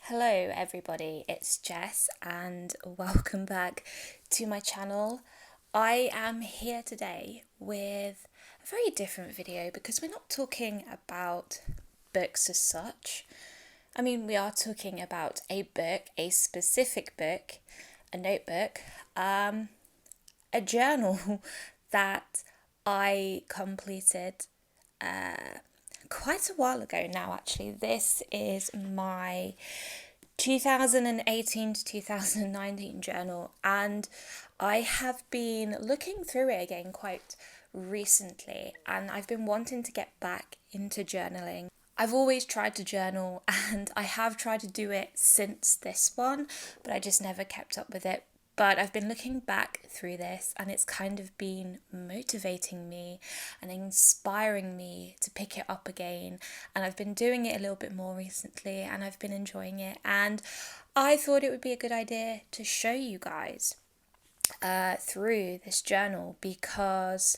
Hello everybody, it's Jess and welcome back to my channel. I am here today with a very different video because we're not talking about books as such. I mean, we are talking about a book, a specific book, a notebook, a journal that I completed quite a while ago now actually. This is my 2018 to 2019 journal, and I have been looking through it again quite recently, and I've been wanting to get back into journaling. I've always tried to journal and I have tried to do it since this one, but I just never kept up with it. But I've been looking back through this and it's kind of been motivating me and inspiring me to pick it up again. And I've been doing it a little bit more recently and I've been enjoying it. And I thought it would be a good idea to show you guys through this journal because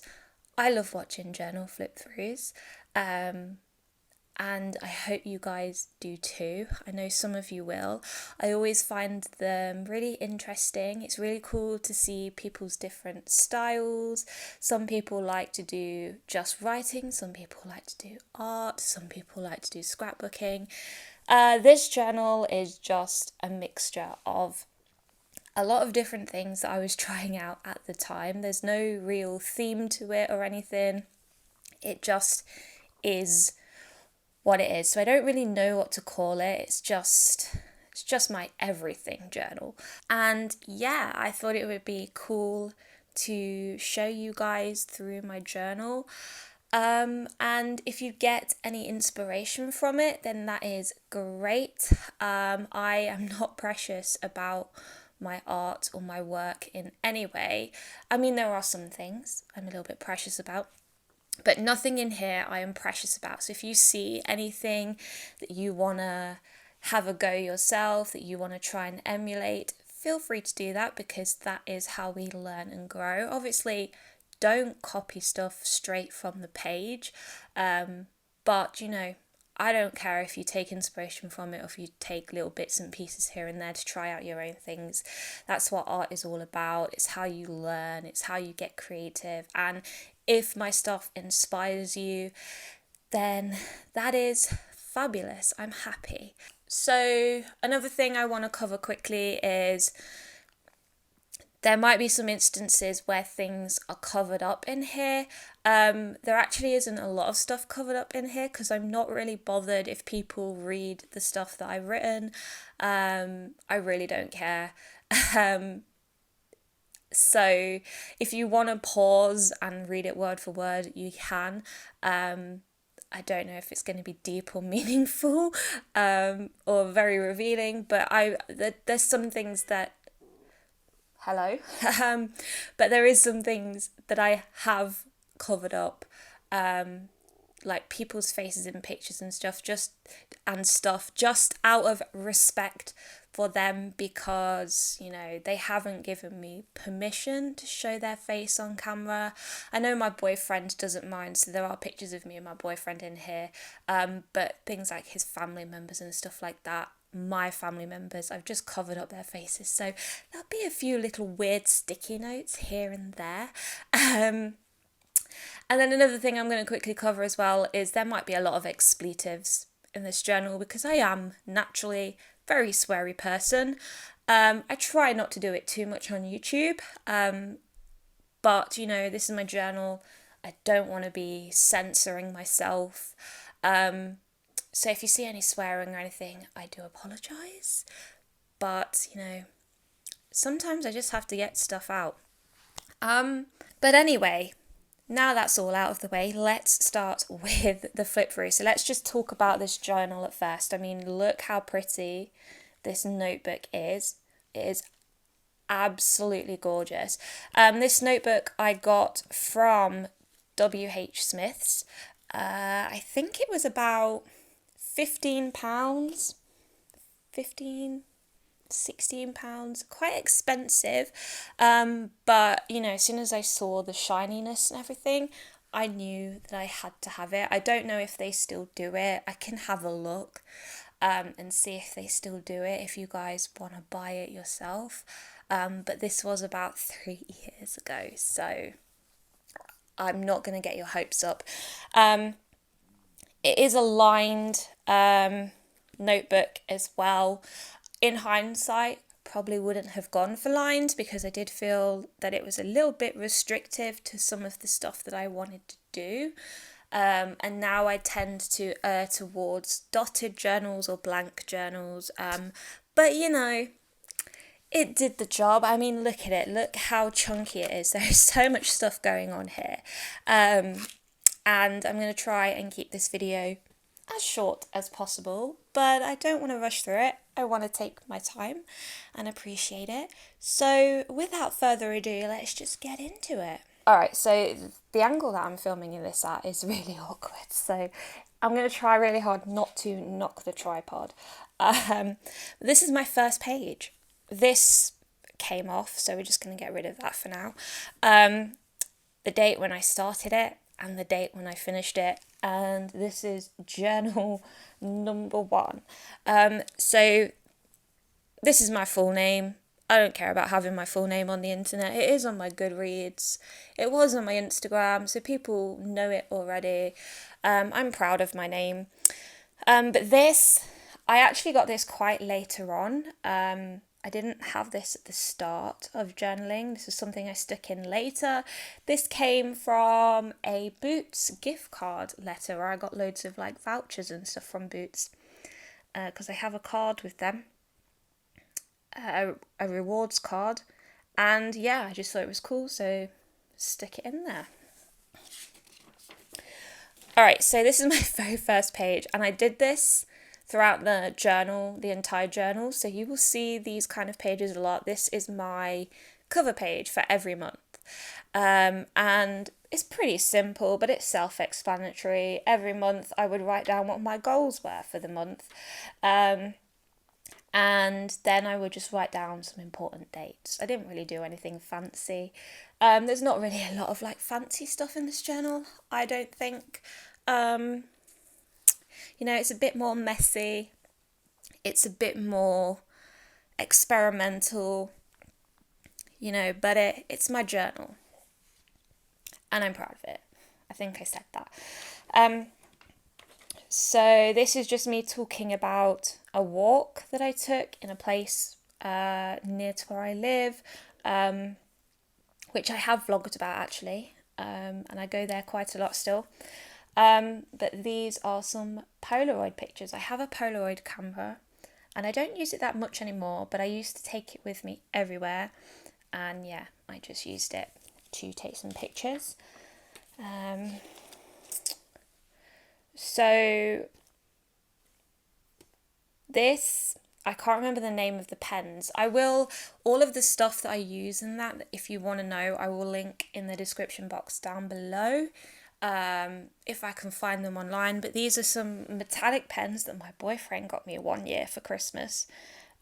I love watching journal flip throughs. And I hope you guys do too. I know some of you will. I always find them really interesting. It's really cool to see people's different styles. Some people like to do just writing, some people like to do art, some people like to do scrapbooking. This journal is just a mixture of a lot of different things that I was trying out at the time. There's no real theme to it or anything. It just is what it is. So I don't really know what to call it. It's just my everything journal. And yeah, I thought it would be cool to show you guys through my journal. And if you get any inspiration from it, then that is great. I am not precious about my art or my work in any way. I mean, there are some things I'm a little bit precious about, but nothing in here I am precious about. So if you see anything that you want to have a go yourself, that you want to try and emulate, feel free to do that because that is how we learn and grow. Obviously, don't copy stuff straight from the page, but you know, I don't care if you take inspiration from it or if you take little bits and pieces here and there to try out your own things. That's what art is all about. It's how you learn, it's how you get creative. And if my stuff inspires you, then that is fabulous. I'm happy. So another thing I want to cover quickly is there might be some instances where things are covered up in here. There actually isn't a lot of stuff covered up in here because I'm not really bothered if people read the stuff that I've written. I really don't care. So if you want to pause and read it word for word, you can. I don't know if it's going to be deep or meaningful or very revealing, but there's some things that hello. But there is some things that I have covered up, like people's faces in pictures and stuff, just out of respect for them because, you know, they haven't given me permission to show their face on camera. I know my boyfriend doesn't mind, so there are pictures of me and my boyfriend in here, but things like his family members and stuff like that, my family members, I've just covered up their faces, so there'll be a few little weird sticky notes here and there. And then another thing I'm going to quickly cover as well is there might be a lot of expletives in this journal because I am naturally a very sweary person. I try not to do it too much on YouTube, but you know, this is my journal. I don't want to be censoring myself. So if you see any swearing or anything, I do apologise. But, you know, sometimes I just have to get stuff out. But anyway, now that's all out of the way, let's start with the flip through. So let's just talk about this journal at first. I mean, look how pretty this notebook is. It is absolutely gorgeous. This notebook I got from W.H. Smith's. I think it was about £15, £16, quite expensive, but you know, as soon as I saw the shininess and everything, I knew that I had to have it. I don't know if they still do it. I can have a look. and see if they still do it, if you guys want to buy it yourself. But this was about 3 years ago, so I'm not going to get your hopes up. It is a lined notebook as well. In hindsight, probably wouldn't have gone for lined because I did feel that it was a little bit restrictive to some of the stuff that I wanted to do. And now I tend to err towards dotted journals or blank journals. But you know, it did the job. I mean, look at it. Look how chunky it is. There's so much stuff going on here. And I'm going to try and keep this video as short as possible, but I don't want to rush through it. I want to take my time and appreciate it. So without further ado, let's just get into it. Alright, so the angle that I'm filming in this at is really awkward, so I'm going to try really hard not to knock the tripod. This is my first page. This came off, so we're just going to get rid of that for now. The date when I started it and the date when I finished it, and this is journal number 1. So this is my full name. I don't care about having my full name on the internet. It is on my Goodreads. It was on my Instagram, so people know it already. I'm proud of my name. But this, I actually got this quite later on. I didn't have this at the start of journaling. This is something I stuck in later. This came from a Boots gift card letter where I got loads of like vouchers and stuff from Boots because I have a card with them, a rewards card, and yeah, I just thought it was cool, so stick it in there. Alright, so this is my very first page, and I did this throughout the journal, the entire journal, so you will see these kind of pages a lot. This is my cover page for every month, and it's pretty simple, but it's self-explanatory. Every month I would write down what my goals were for the month, and then I would just write down some important dates. I didn't really do anything fancy. There's not really a lot of like fancy stuff in this journal, I don't think. You know, it's a bit more messy, it's a bit more experimental, you know, but it's my journal, and I'm proud of it. I think I said that. So this is just me talking about a walk that I took in a place near to where I live, which I have vlogged about actually, and I go there quite a lot still. But these are some Polaroid pictures. I have a Polaroid camera and I don't use it that much anymore, but I used to take it with me everywhere, and yeah, I just used it to take some pictures. So this, I can't remember the name of the pens. All of the stuff that I use in that, if you want to know, I will link in the description box down below. If I can find them online, but these are some metallic pens that my boyfriend got me one year for Christmas,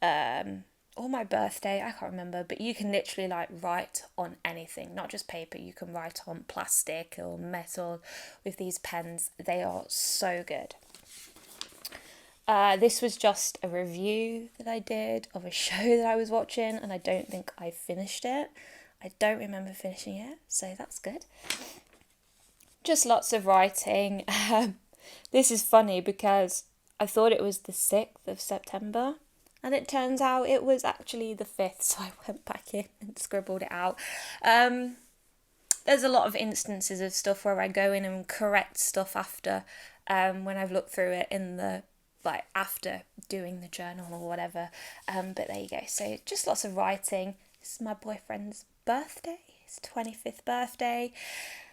or my birthday, I can't remember, but you can literally like write on anything, not just paper. You can write on plastic or metal with these pens. They are so good. This was just a review that I did of a show that I was watching, and I don't think I finished it. I don't remember finishing it, so that's good. Just lots of writing. This is funny because I thought it was the 6th of September and it turns out it was actually the 5th, so I went back in and scribbled it out. There's a lot of instances of stuff where I go in and correct stuff after, when I've looked through it in the, like, after doing the journal or whatever. But there you go. So just lots of writing. This is my boyfriend's birthday, his 25th birthday.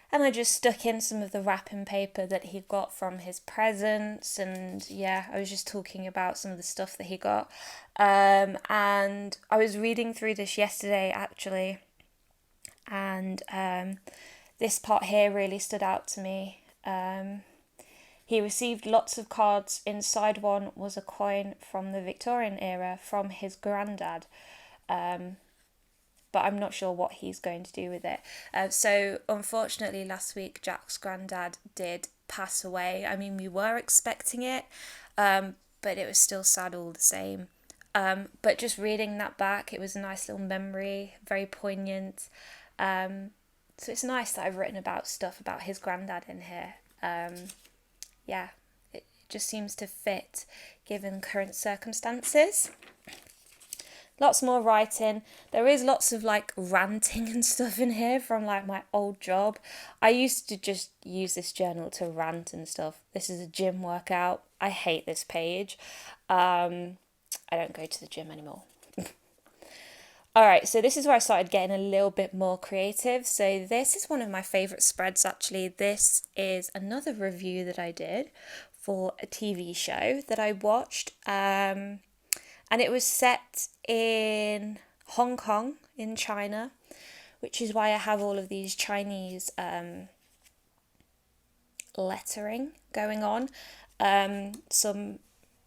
And I just stuck in some of the wrapping paper that he got from his presents. And yeah, I was just talking about some of the stuff that he got. And I was reading through this yesterday, actually. And this part here really stood out to me. He received lots of cards. Inside one was a coin from the Victorian era from his granddad. But I'm not sure what he's going to do with it. So unfortunately last week Jack's granddad did pass away. I mean, we were expecting it, but it was still sad all the same. But just reading that back, it was a nice little memory, very poignant. So it's nice that I've written about stuff about his granddad in here. Yeah, it just seems to fit given current circumstances. Lots more writing. There is lots of like ranting and stuff in here from like my old job. I used to just use this journal to rant and stuff. This is a gym workout. I hate this page. I don't go to the gym anymore. Alright, so this is where I started getting a little bit more creative. So this is one of my favourite spreads actually. This is another review that I did for a TV show that I watched. And it was set in Hong Kong in China, which is why I have all of these Chinese lettering going on. Some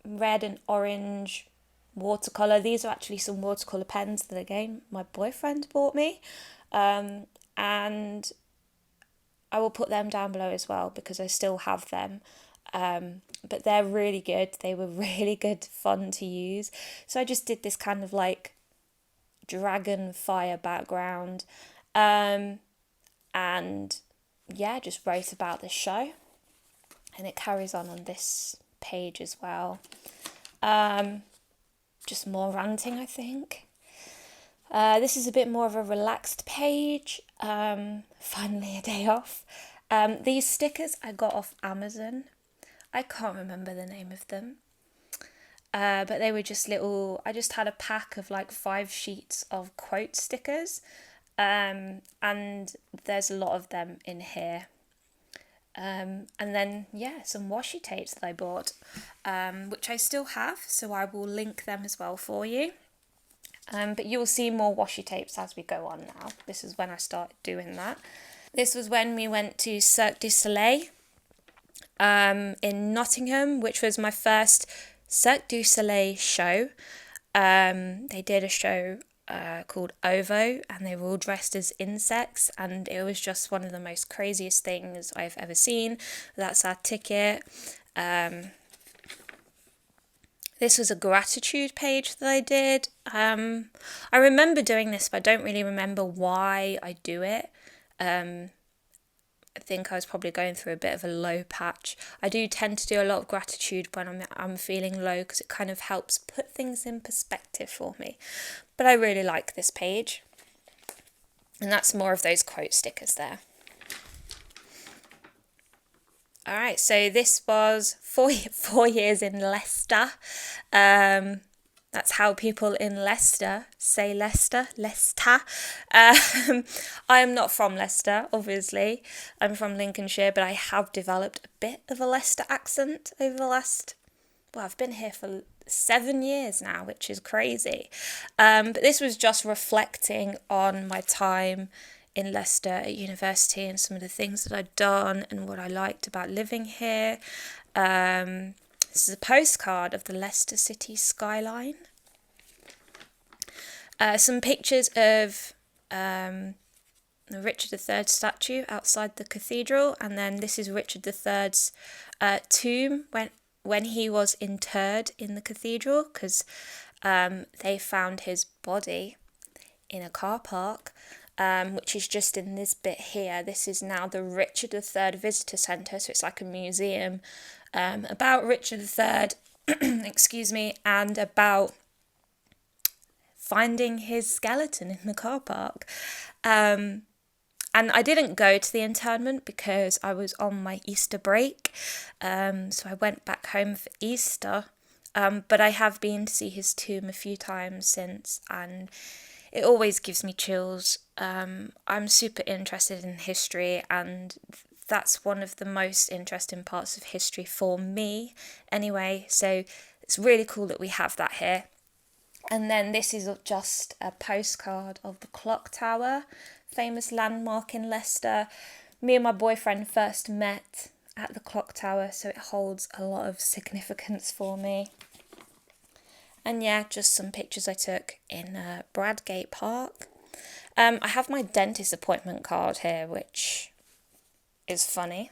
red and orange watercolour. These are actually some watercolour pens that again my boyfriend bought me, and I will put them down below as well because I still have them, but they're really good. They were really good fun to use. So I just did this kind of like dragon fire background, and yeah, just wrote about the show, and it carries on this page as well. Just more ranting, I think. This is a bit more of a relaxed page. Finally a day off. These stickers I got off Amazon. I can't remember the name of them. But they were just little, I just had a pack of like 5 sheets of quote stickers. And there's a lot of them in here. And then, yeah, some washi tapes that I bought, which I still have, so I will link them as well for you. But you'll see more washi tapes as we go on now. This is when I started doing that. This was when we went to Cirque du Soleil in Nottingham, which was my first Cirque du Soleil show. They did a show called Ovo, and they were all dressed as insects, and it was just one of the most craziest things I've ever seen. That's our ticket. This was a gratitude page that I did. I remember doing this, but I don't really remember why I do it. I think I was probably going through a bit of a low patch. I do tend to do a lot of gratitude when I'm feeling low because it kind of helps put things in perspective for me. But I really like this page. And that's more of those quote stickers there. Alright, so this was 4 years in Leicester. That's how people in Leicester say Leicester. I am not from Leicester, obviously. I'm from Lincolnshire, but I have developed a bit of a Leicester accent over the last... Well, I've been here for 7 years now, which is crazy. But this was just reflecting on my time in Leicester at university and some of the things that I'd done and what I liked about living here. This is a postcard of the Leicester city skyline. Some pictures of the Richard III statue outside the cathedral, and then this is Richard III's tomb when he was interred in the cathedral, because they found his body in a car park, which is just in this bit here. This is now the Richard III Visitor Centre, so it's like a museum about Richard III, excuse me, and about finding his skeleton in the car park. And I didn't go to the interment because I was on my Easter break, so I went back home for Easter, but I have been to see his tomb a few times since, and it always gives me chills. I'm super interested in history, and that's one of the most interesting parts of history for me anyway, so it's really cool that we have that here. And then this is just a postcard of the clock tower, famous landmark in Leicester. Me and my boyfriend first met at the clock tower, so it holds a lot of significance for me. And yeah, just some pictures I took in Bradgate Park. I have my dentist appointment card here, which is funny.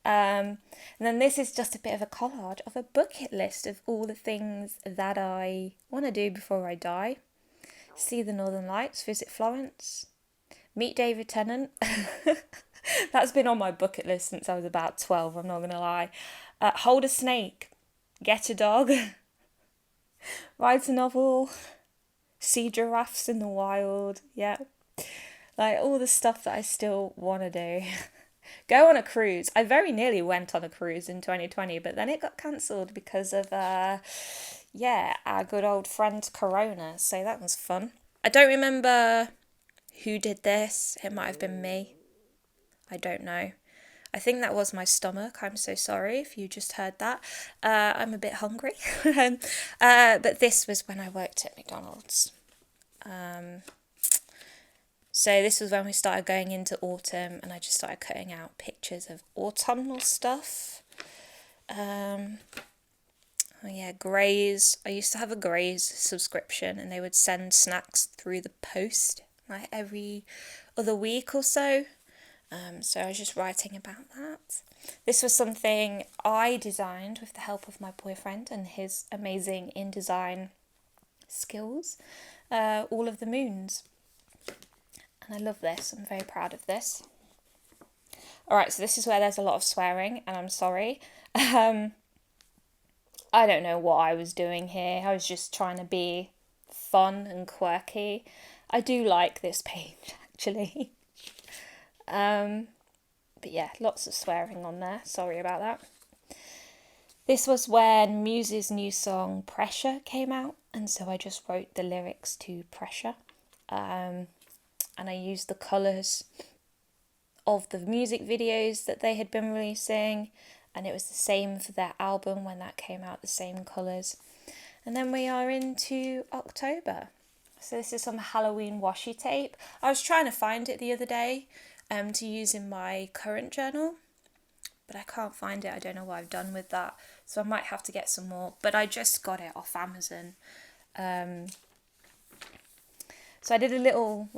And then this is just a bit of a collage of a bucket list of all the things that I want to do before I die. See the Northern Lights, visit Florence, meet David Tennant. That's been on my bucket list since I was about 12, I'm not going to lie. Hold a snake, get a dog, write a novel, see giraffes in the wild, yeah. Like all the stuff that I still want to do. Go on a cruise. I very nearly went on a cruise in 2020, but then it got cancelled because of, our good old friend Corona. So that was fun. I don't remember who did this. It might have been me. I don't know. I think that was my stomach. I'm so sorry if you just heard that. I'm a bit hungry. But this was when I worked at McDonald's. So this was when we started going into autumn, and I just started cutting out pictures of autumnal stuff. Graze. I used to have a Graze subscription, and they would send snacks through the post like every other week or so. So I was just writing about that. This was something I designed with the help of my boyfriend and his amazing InDesign skills. All of the moons. And I love this. I'm very proud of this. Alright, so this is where there's a lot of swearing, and I'm sorry. I don't know what I was doing here. I was just trying to be fun and quirky. I do like this page, actually. But yeah, lots of swearing on there. Sorry about that. This was when Muse's new song Pressure came out, and so I just wrote the lyrics to Pressure. And I used the colours of the music videos that they had been releasing, and it was the same for their album when that came out, the same colours. And then we are into October. So this is some Halloween washi tape. I was trying to find it the other day to use in my current journal, but I can't find it. I don't know what I've done with that, so I might have to get some more, but I just got it off Amazon. So I did a little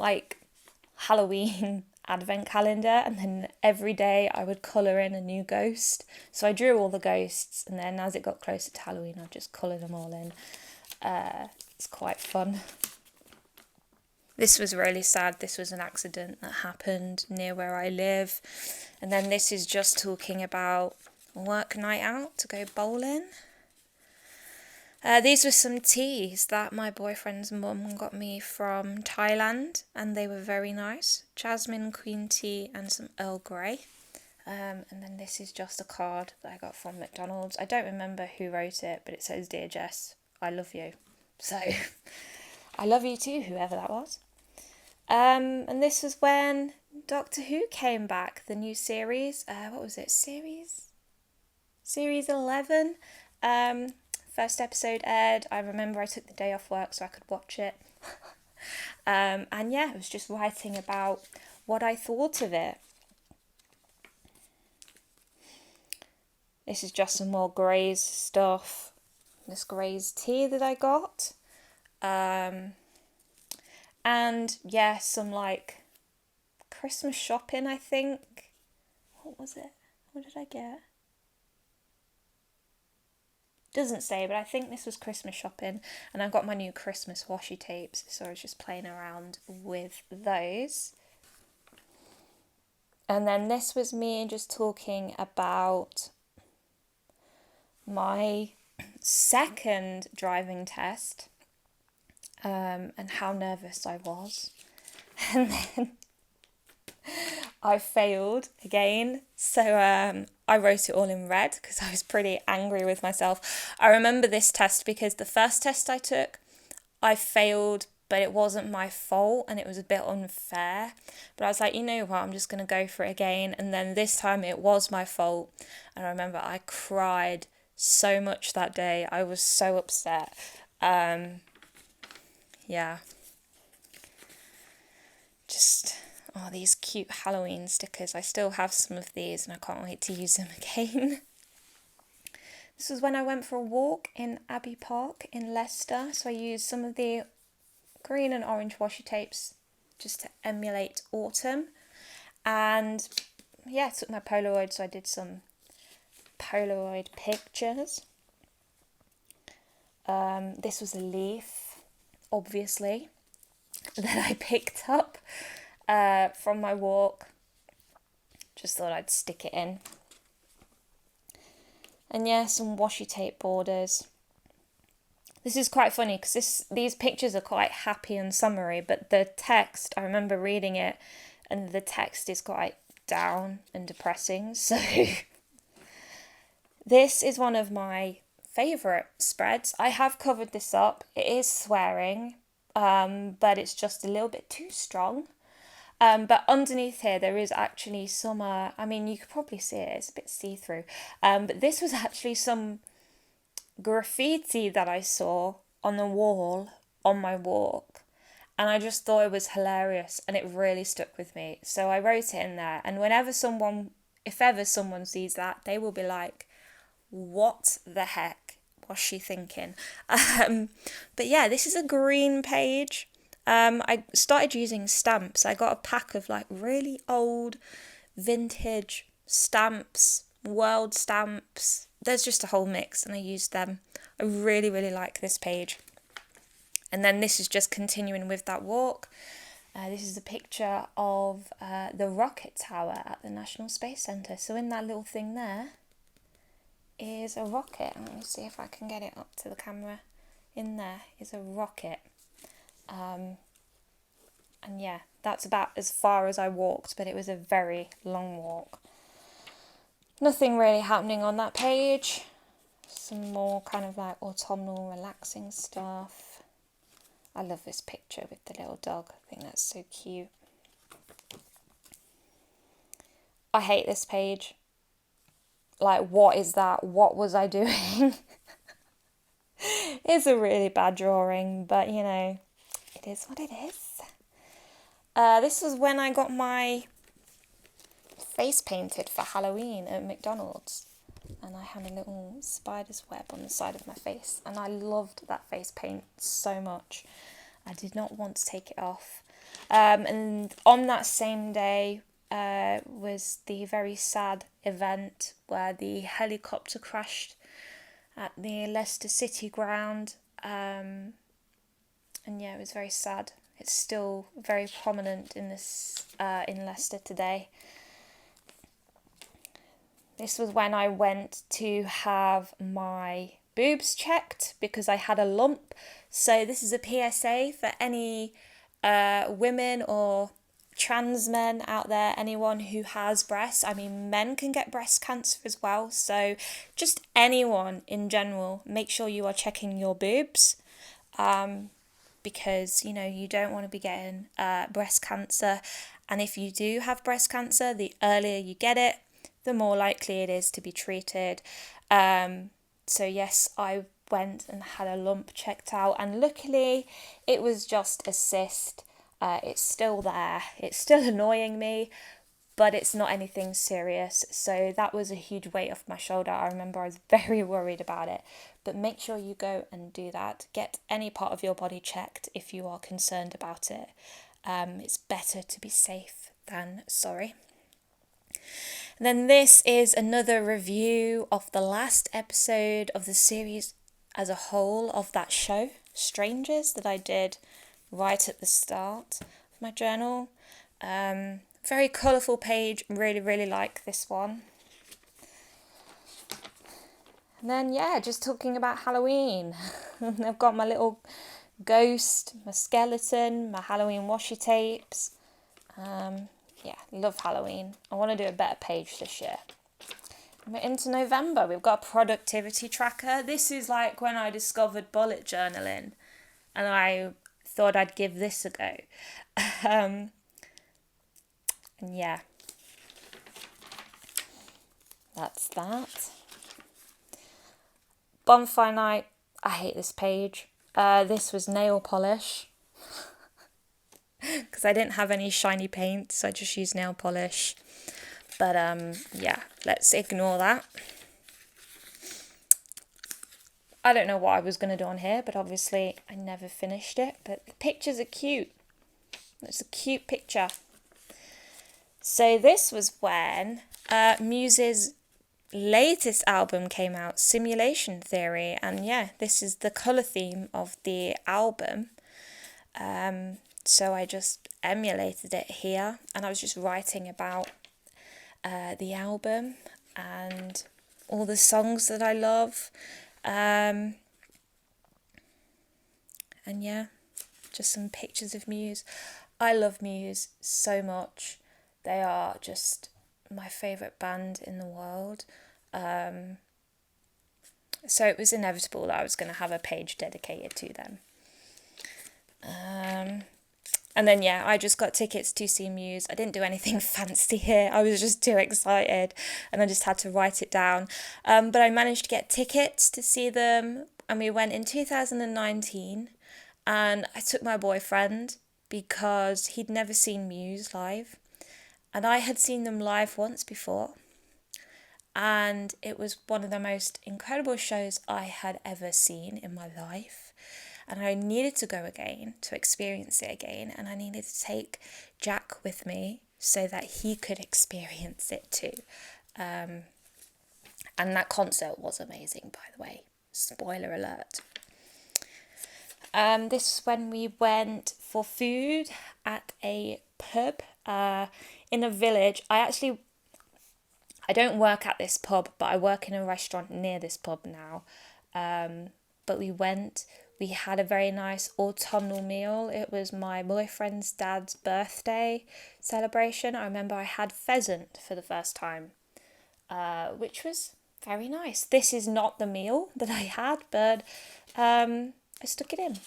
Halloween advent calendar, and then every day I would colour in a new ghost. So I drew all the ghosts, and then as it got closer to Halloween I'd just colour them all in. It's quite fun. This was really sad. This was an accident that happened near where I live. And then this is just talking about work night out to go bowling. These were some teas that my boyfriend's mum got me from Thailand, and they were very nice. Jasmine Queen tea and some Earl Grey. And then this is just a card that I got from McDonald's. I don't remember who wrote it, but it says, "Dear Jess, I love you." So I love you too, whoever that was. And this was when Doctor Who came back, the new series. What was it? Series 11. First episode aired. I remember I took the day off work so I could watch it. And yeah, I was just writing about what I thought of it. This is just some more Graze stuff. This Graze tea that I got. And yeah, some Christmas shopping, I think. What was it? What did I get? Doesn't say, but I think this was Christmas shopping, and I got my new Christmas washi tapes, so I was just playing around with those. And then this was me just talking about my second driving test, and how nervous I was. And then I failed again, so I wrote it all in red because I was pretty angry with myself. I remember this test because the first test I took, I failed, but it wasn't my fault and it was a bit unfair. But I was like, you know what, I'm just going to go for it again. And then this time it was my fault. And I remember I cried so much that day. I was so upset. Yeah. Just... oh, these cute Halloween stickers. I still have some of these and I can't wait to use them again. This was when I went for a walk in Abbey Park in Leicester. So I used some of the green and orange washi tapes just to emulate autumn. And took my Polaroid, so I did some Polaroid pictures. This was a leaf, obviously, that I picked up from my walk. Just thought I'd stick it in. And yeah, some washi tape borders. This is quite funny because these pictures are quite happy and summery, but the text, I remember reading it, and the text is quite down and depressing. So this is one of my favourite spreads. I have covered this up. It is swearing, but it's just a little bit too strong. But underneath here, there is actually some, you could probably see it, it's a bit see-through. But this was actually some graffiti that I saw on the wall on my walk. And I just thought it was hilarious, and it really stuck with me. So I wrote it in there. And if ever someone sees that, they will be like, what the heck was she thinking? But yeah, this is a green page. I started using stamps. I got a pack of like really old vintage stamps, world stamps. There's just a whole mix, and I used them. I really, really like this page. And then this is just continuing with that walk. This is a picture of the rocket tower at the National Space Centre. So in that little thing there is a rocket. Let me see if I can get it up to the camera. In there is a rocket. And yeah, that's about as far as I walked, but it was a very long walk. Nothing really happening on that page. Some more kind of like autumnal relaxing stuff. I love this picture with the little dog. I think that's so cute. I hate this page. Like, what is that? What was I doing? It's a really bad drawing, but you know, it is what it is. This was when I got my face painted for Halloween at McDonald's. And I had a little spider's web on the side of my face. And I loved that face paint so much. I did not want to take it off. And on that same day was the very sad event where the helicopter crashed at the Leicester City ground. And yeah, it was very sad. It's still very prominent in Leicester today. This was when I went to have my boobs checked because I had a lump. So this is a PSA for any women or trans men out there, anyone who has breasts. I mean, men can get breast cancer as well. So just anyone in general, make sure you are checking your boobs. Because, you know, you don't want to be getting breast cancer. And if you do have breast cancer, the earlier you get it, the more likely it is to be treated. So yes, I went and had a lump checked out, and luckily it was just a cyst. It's still there. It's still annoying me, but it's not anything serious. So that was a huge weight off my shoulder. I remember I was very worried about it. But make sure you go and do that. Get any part of your body checked if you are concerned about it. It's better to be safe than sorry. And then this is another review of the last episode of the series as a whole of that show, Strangers, that I did right at the start of my journal. Very colourful page. Really, really like this one. And then, yeah, just talking about Halloween. I've got my little ghost, my skeleton, my Halloween washi tapes. Yeah, love Halloween. I want to do a better page this year. We're into November. We've got a productivity tracker. This is like when I discovered bullet journaling, and I thought I'd give this a go. And yeah, that's that. Bonfire night. I hate this page. This was nail polish. Because I didn't have any shiny paint, so I just used nail polish. But yeah, let's ignore that. I don't know what I was going to do on here, but obviously I never finished it. But the pictures are cute. It's a cute picture. So this was when Muse's latest album came out, Simulation Theory, and yeah, this is the colour theme of the album. So I just emulated it here, and I was just writing about the album and all the songs that I love. And yeah, just some pictures of Muse. I love Muse so much. They are just my favourite band in the world. So it was inevitable that I was going to have a page dedicated to them. And then, yeah, I just got tickets to see Muse. I didn't do anything fancy here. I was just too excited and I just had to write it down. But I managed to get tickets to see them, and we went in 2019. And I took my boyfriend because he'd never seen Muse live. And I had seen them live once before. And it was one of the most incredible shows I had ever seen in my life. And I needed to go again to experience it again. And I needed to take Jack with me so that he could experience it too. And that concert was amazing, by the way. Spoiler alert. This is when we went for food at a pub in a village. I don't work at this pub, but I work in a restaurant near this pub now. But we had a very nice autumnal meal. It was my boyfriend's dad's birthday celebration. I remember I had pheasant for the first time, which was very nice. This is not the meal that I had, but I stuck it in.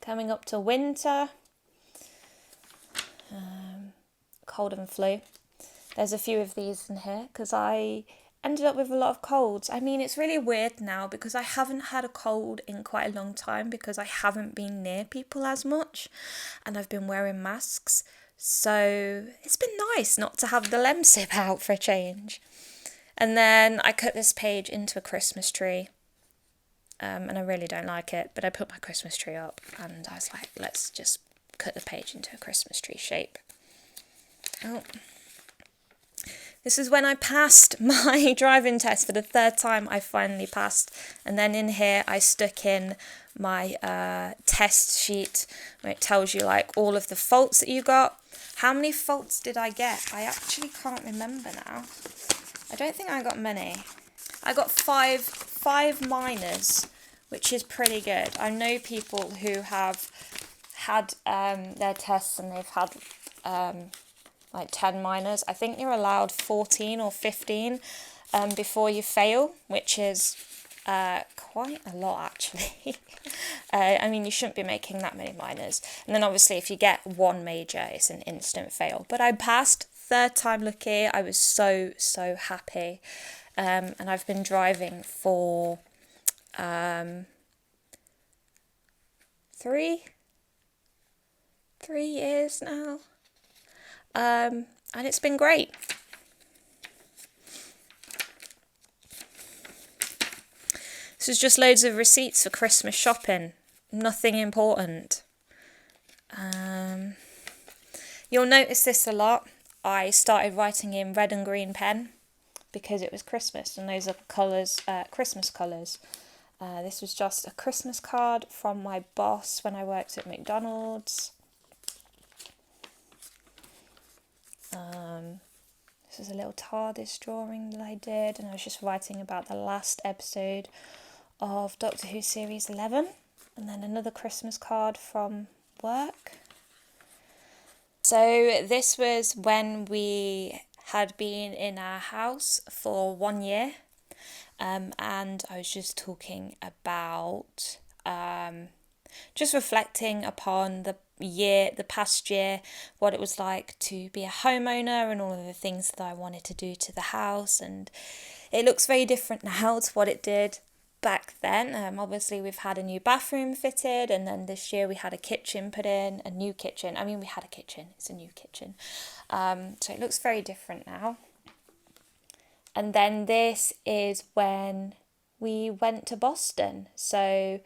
Coming up to winter, cold and flu. There's a few of these in here because I ended up with a lot of colds. I mean, it's really weird now because I haven't had a cold in quite a long time because I haven't been near people as much and I've been wearing masks. So it's been nice not to have the Lemsip out for a change. And then I cut this page into a Christmas tree. And I really don't like it, but I put my Christmas tree up and I was like, let's just cut the page into a Christmas tree shape. Oh. This is when I passed my driving test for the third time. I finally passed. And then in here I stuck in my test sheet where it tells you like all of the faults that you got. How many faults did I get? I actually can't remember now. I don't think I got many. I got five minors, which is pretty good. I know people who have had their tests and they've had like 10 minors. I think you're allowed 14 or 15 before you fail, which is quite a lot actually. I mean, you shouldn't be making that many minors. And then obviously if you get one major, it's an instant fail. But I passed, third time lucky. I was so happy. And I've been driving for 3 years now. And it's been great. This is just loads of receipts for Christmas shopping. Nothing important. You'll notice this a lot. I started writing in red and green pen because it was Christmas and those are colours, Christmas colours. This was just a Christmas card from my boss when I worked at McDonald's. This is a little TARDIS drawing that I did, and I was just writing about the last episode of Doctor Who Series 11, and then another Christmas card from work. So this was when we had been in our house for 1 year, and I was just talking about just reflecting upon the past year, what it was like to be a homeowner and all of the things that I wanted to do to the house. And it looks very different now to what it did back then. Obviously we've had a new bathroom fitted, and then this year we had a kitchen put in, a new kitchen. I mean, we had a kitchen, it's a new kitchen. So it looks very different now. And then this is when we went to Boston. So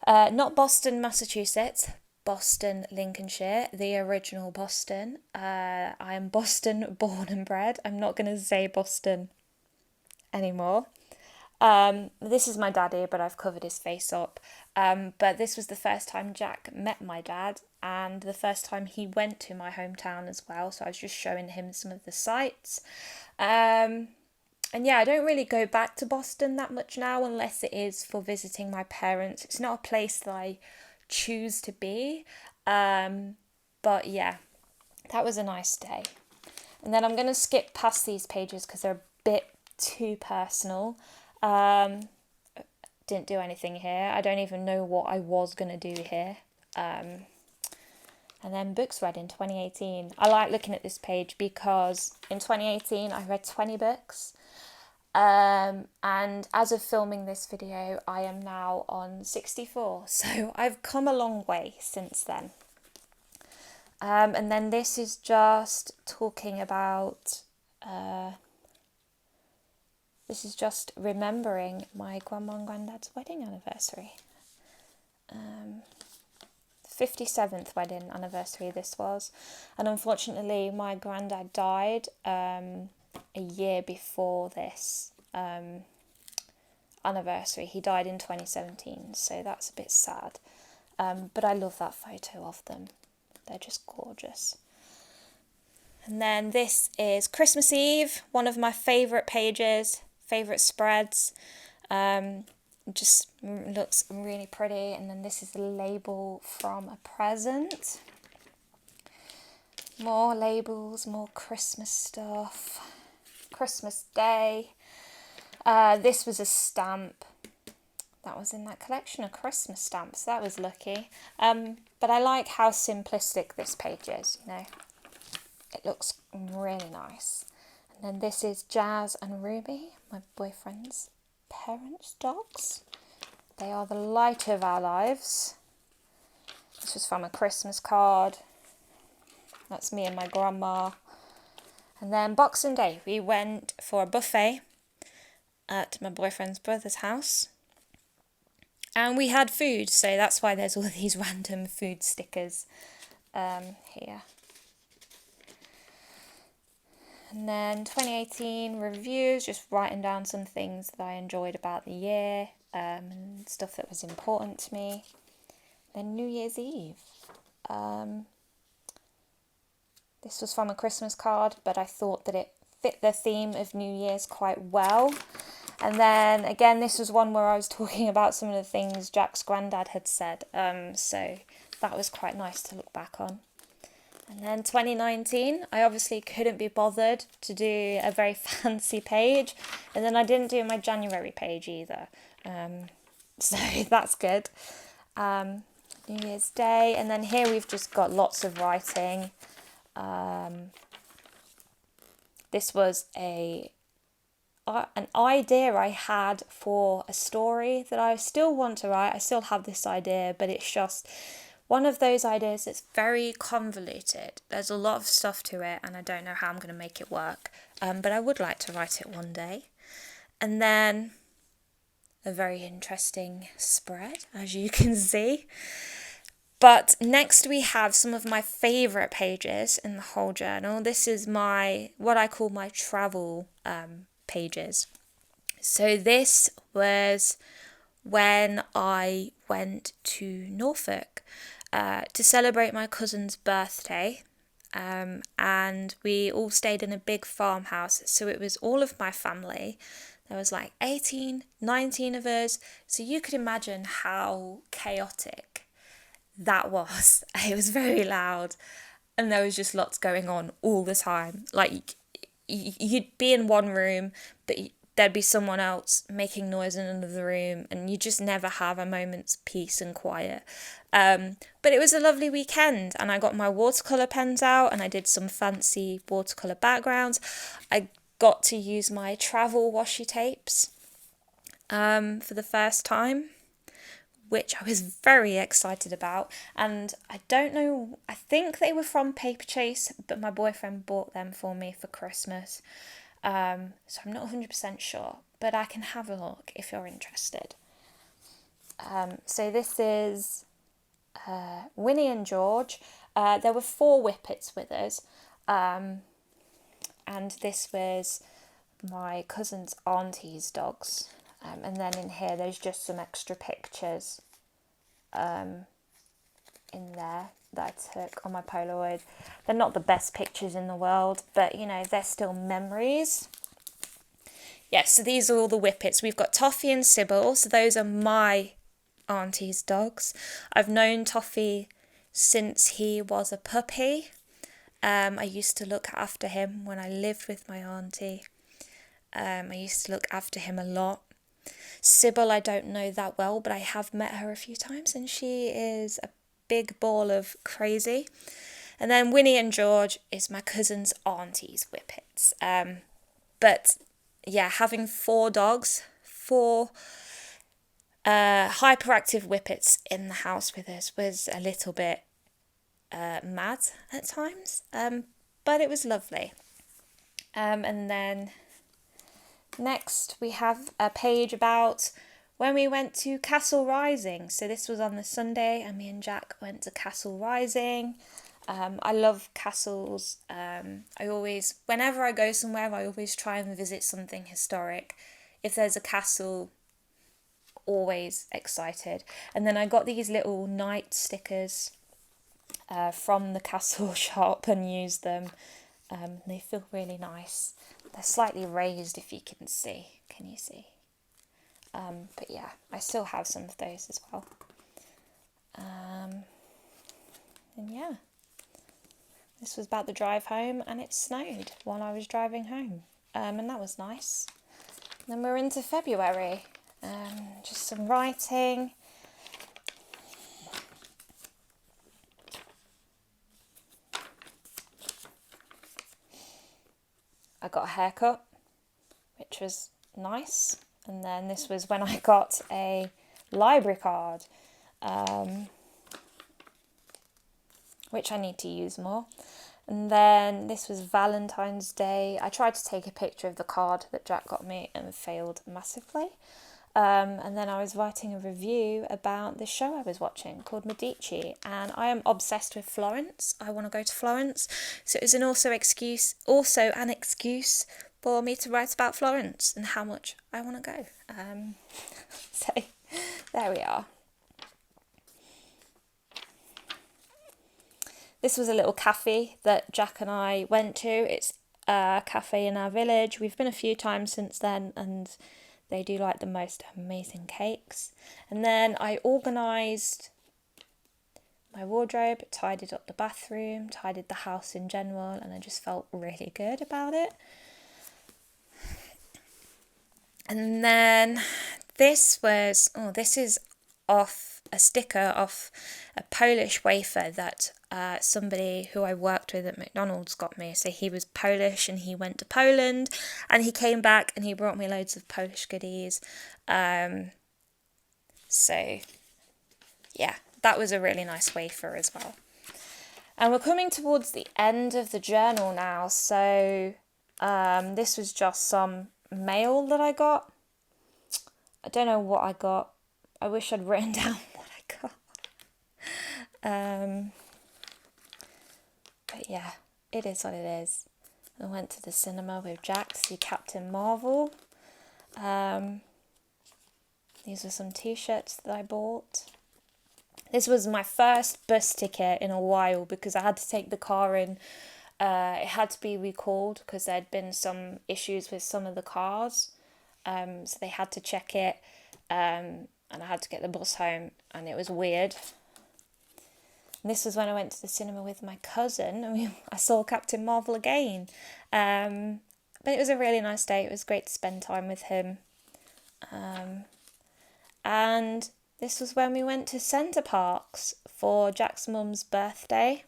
not Boston, Massachusetts, Boston, Lincolnshire, the original Boston. I am Boston born and bred. I'm not going to say Boston anymore. This is my daddy, but I've covered his face up. But this was the first time Jack met my dad, and the first time he went to my hometown as well. So I was just showing him some of the sights. And yeah, I don't really go back to Boston that much now unless it is for visiting my parents. It's not a place that I choose to be. But yeah, that was a nice day. And then I'm going to skip past these pages because they're a bit too personal. Didn't do anything here. I don't even know what I was going to do here. And then books read in 2018. I like looking at this page because in 2018 I read 20 books. And as of filming this video, I am now on 64. So I've come a long way since then. And then this is just talking about, this is just remembering my grandma and granddad's wedding anniversary. 57th wedding anniversary this was. And unfortunately my granddad died a year before this anniversary. He died in 2017, so that's a bit sad. But I love that photo of them. They're just gorgeous. And then this is Christmas Eve, one of my favourite pages, favourite spreads. Just looks really pretty. And then this is the label from a present. More labels, more Christmas stuff. Christmas Day. This was a stamp that was in that collection of Christmas stamps. That was lucky. But I like how simplistic this page is, you know. It looks really nice. And then this is Jazz and Ruby, my boyfriend's parents' dogs. They are the light of our lives. This was from a Christmas card. That's me and my grandma. And then Boxing Day, we went for a buffet at my boyfriend's brother's house. And we had food, so that's why there's all these random food stickers here. And then 2018 reviews, just writing down some things that I enjoyed about the year, and stuff that was important to me. Then New Year's Eve. This was from a Christmas card, but I thought that it fit the theme of New Year's quite well. And then again, this was one where I was talking about some of the things Jack's granddad had said. So that was quite nice to look back on. And then 2019, I obviously couldn't be bothered to do a very fancy page. And then I didn't do my January page either. So that's good. New Year's Day. And then here we've just got lots of writing. This was an idea I had for a story that I still want to write. I still have this idea, but it's just one of those ideas that's very convoluted. There's a lot of stuff to it, and I don't know how I'm going to make it work. But I would like to write it one day. And then a very interesting spread, as you can see. But next we have some of my favourite pages in the whole journal. This is what I call my travel pages. So this was when I went to Norfolk to celebrate my cousin's birthday. And we all stayed in a big farmhouse. So it was all of my family. There was like 18, 19 of us. So you could imagine how chaotic that was. It was very loud, and there was just lots going on all the time. Like you'd be in one room, but there'd be someone else making noise in another room, and you just never have a moment's peace and quiet. But it was a lovely weekend, and I got my watercolour pens out, and I did some fancy watercolour backgrounds. I got to use my travel washi tapes for the first time, which I was very excited about. And I don't know, I think they were from Paper Chase, but my boyfriend bought them for me for Christmas. So I'm not 100% sure, but I can have a look if you're interested. So this is Winnie and George. There were 4 whippets with us, and this was my cousin's auntie's dogs. And then in here there's just some extra pictures in there that I took on my Polaroid. They're not the best pictures in the world, but you know, they're still memories. Yes, so these are all the whippets. We've got Toffee and Sybil, so those are my auntie's dogs. I've known Toffee since he was a puppy. I used to look after him when I lived with my auntie. I used to look after him a lot. Sybil I don't know that well, but I have met her a few times and she is a big ball of crazy. And then Winnie and George is my cousin's auntie's whippets. But yeah, having 4 dogs, 4 hyperactive whippets in the house with us was a little bit mad at times, but it was lovely. And then next we have a page about when we went to Castle Rising. So this was on the Sunday and me and Jack went to Castle Rising. I love castles. Whenever I go somewhere, I always try and visit something historic. If there's a castle, always excited. And then I got these little knight stickers from the castle shop and used them. They feel really nice. They're slightly raised, if you can see. Can you see? But yeah, I still have some of those as well. And yeah, this was about the drive home, and it snowed while I was driving home, and that was nice. Then we're into February. Just some writing. I got a haircut, which was nice. And then this was when I got a library card, which I need to use more. And then this was Valentine's Day. I tried to take a picture of the card that Jack got me and failed massively. And then I was writing a review about the show I was watching called Medici, and I am obsessed with Florence. I want to go to Florence, so it was also an excuse for me to write about Florence and how much I want to go. So there we are. This was a little cafe that Jack and I went to. It's a cafe in our village. We've been a few times since then, and they do like the most amazing cakes. And then I organised my wardrobe, tidied up the bathroom, tidied the house in general, and I just felt really good about it. And then this is off a sticker off a Polish wafer that somebody who I worked with at McDonald's got me. So he was Polish and he went to Poland and he came back and he brought me loads of Polish goodies. So yeah, that was a really nice wafer as well. And we're coming towards the end of the journal now. So this was just some mail that I got. I don't know what I got. I wish I'd written down what I got. But yeah, it is what it is. I went to the cinema with Jack to see Captain Marvel. These are some t-shirts that I bought. This was my first bus ticket in a while because I had to take the car in. It had to be recalled because there had been some issues with some of the cars. So they had to check it. And I had to get the bus home, and it was weird. And this was when I went to the cinema with my cousin, and I saw Captain Marvel again. But it was a really nice day. It was great to spend time with him. And this was when we went to Centre Parks for Jack's mum's birthday.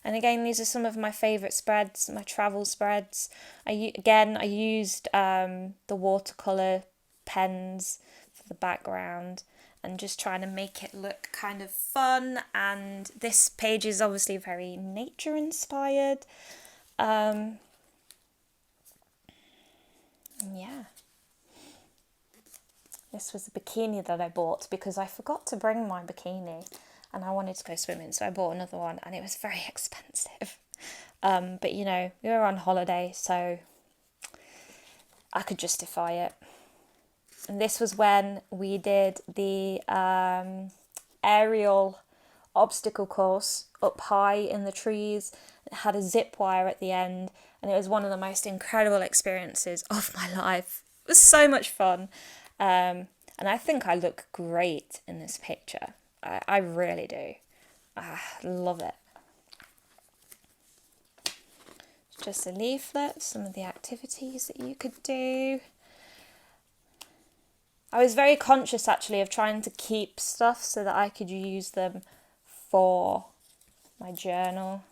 And again, these are some of my favourite spreads, my travel spreads. I used the watercolour pens for the background and just trying to make it look kind of fun. And this page is obviously very nature inspired. Yeah. This was a bikini that I bought because I forgot to bring my bikini. and I wanted to go swimming, so I bought another one, and it was very expensive. But you know, we were on holiday, so I could justify it. And this was when we did the aerial obstacle course up high in the trees. It had a zip wire at the end, and it was one of the most incredible experiences of my life. It was so much fun. And I think I look great in this picture. I really do. I love it. Just a leaflet, some of the activities that you could do. I was very conscious actually of trying to keep stuff so that I could use them for my journal.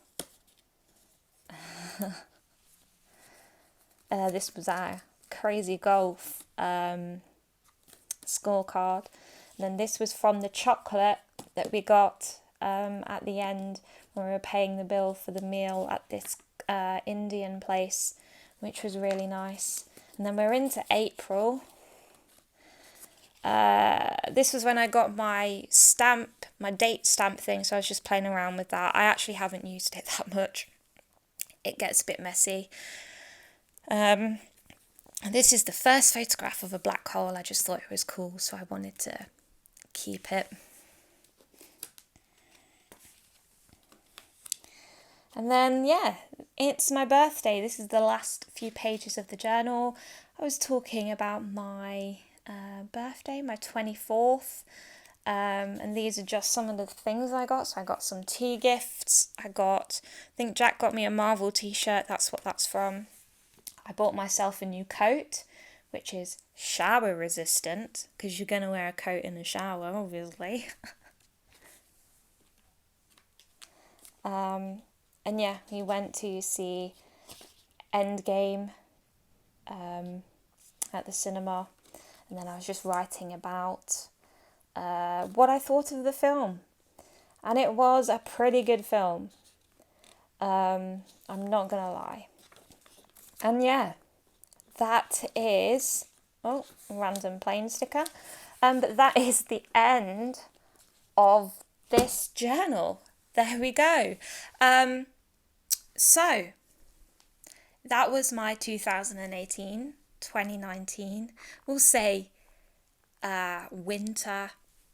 This was our crazy golf scorecard. And then this was from the chocolate that we got at the end when we were paying the bill for the meal at this Indian place, which was really nice. And then we're into April. This was when I got my stamp, my date stamp thing, so I was just playing around with that. I actually haven't used it that much. It gets a bit messy. This is the first photograph of a black hole. I just thought it was cool, so I wanted to keep it. And then, yeah, it's my birthday. This is the last few pages of the journal. I was talking about my birthday, my 24th. And these are just some of the things I got. So I got some tea gifts. I think Jack got me a Marvel t-shirt. That's what that's from. I bought myself a new coat, which is shower resistant, because you're going to wear a coat in the shower, obviously. And yeah, we went to see Endgame at the cinema. And then I was just writing about what I thought of the film. And it was a pretty good film. I'm not going to lie. And yeah, that is... Oh, random plane sticker. But that is the end of this journal. There we go. So, that was my 2019, we'll say winter,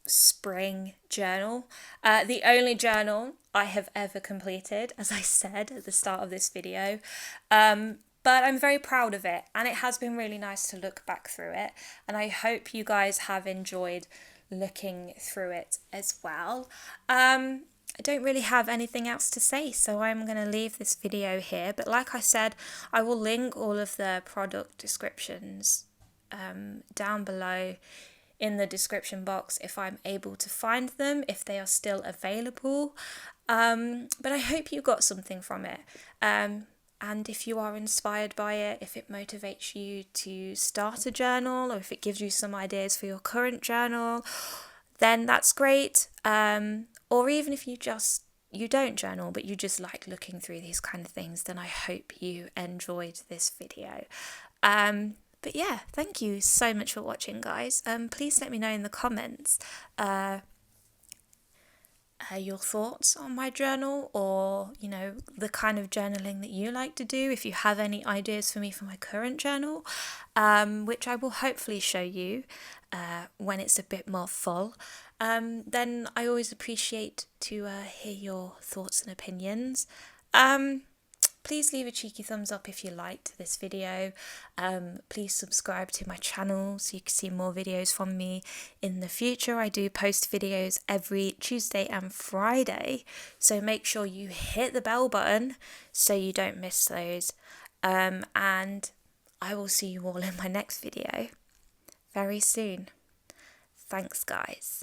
spring journal. The only journal I have ever completed, as I said at the start of this video. But I'm very proud of it, and it has been really nice to look back through it, and I hope you guys have enjoyed looking through it as well. I don't really have anything else to say, so I'm going to leave this video here. But like I said, I will link all of the product descriptions down below in the description box if I'm able to find them, if they are still available. But I hope you got something from it. And if you are inspired by it, if it motivates you to start a journal, or if it gives you some ideas for your current journal, then that's great. Or even if you don't journal, but you just like looking through these kind of things, then I hope you enjoyed this video. But yeah, thank you so much for watching, guys. Please let me know in the comments your thoughts on my journal, or you know, the kind of journaling that you like to do. If you have any ideas for me for my current journal, which I will hopefully show you when it's a bit more full, then I always appreciate to hear your thoughts and opinions. Please leave a cheeky thumbs up if you liked this video. Please subscribe to my channel so you can see more videos from me in the future. I do post videos every Tuesday and Friday, so make sure you hit the bell button so you don't miss those. And I will see you all in my next video very soon. Thanks, guys.